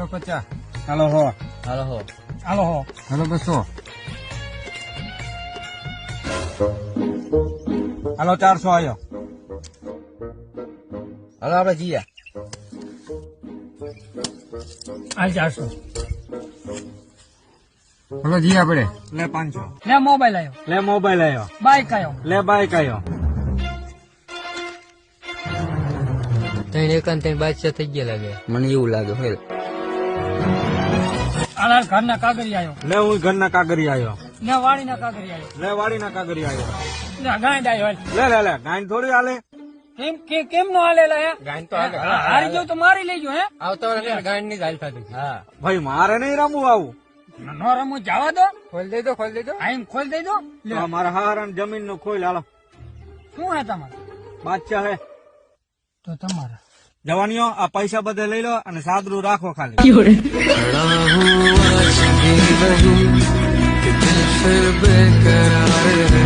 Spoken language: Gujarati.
હાલો 50, હાલો 100, હાલો હો હાલો હો હાલો 200, હાલો 400 આવ્યો. હાલો આપડે જઈએ. હાલ 400. હાલો જી આપણે. લે 500. લે મોબાઈલ આવ્યો, લે મોબાઈલ આવ્યો. બાઈક આવ્યો. લે બાઈક આવ્યો. ત્રણ એકાંત ત્રણ બાદશાહ થઈ ગયા લાગે. મને એવું લાગે હેલ. હાલ ઘરના કાગળી આવ્યો. લે હું ઘરના કાગરી આવ્યો. લે વાડીના કાગળી આવ્યો. લે વાડીના કાગરી આવ્યો. લે ગાંડ આવ્યો. હાલ. લે ગાયન થોડી હાલે. કેમ નો હાલેલા હે? ગાયન તો હારી ગયો તો મારી લેજો હે. આવતા વર્ષે ગાયન ની ગાલ થતી. હા ભાઈ મારે નહીં રમવું આવું. નો રમો જવા દો. ખોલ દઈ દો ખોલ દઈ દો. આઈન ખોલ દઈ દો. લે તો મારા હારાન જમીન નું ખોલ હાલો. શું હે તમારે? બાદશાહ હે. તો તમારા જવાનીઓ આ પૈસા બધે લઈ લો અને સાદરું રાખો ખાલી. दिल फिर बेकरार है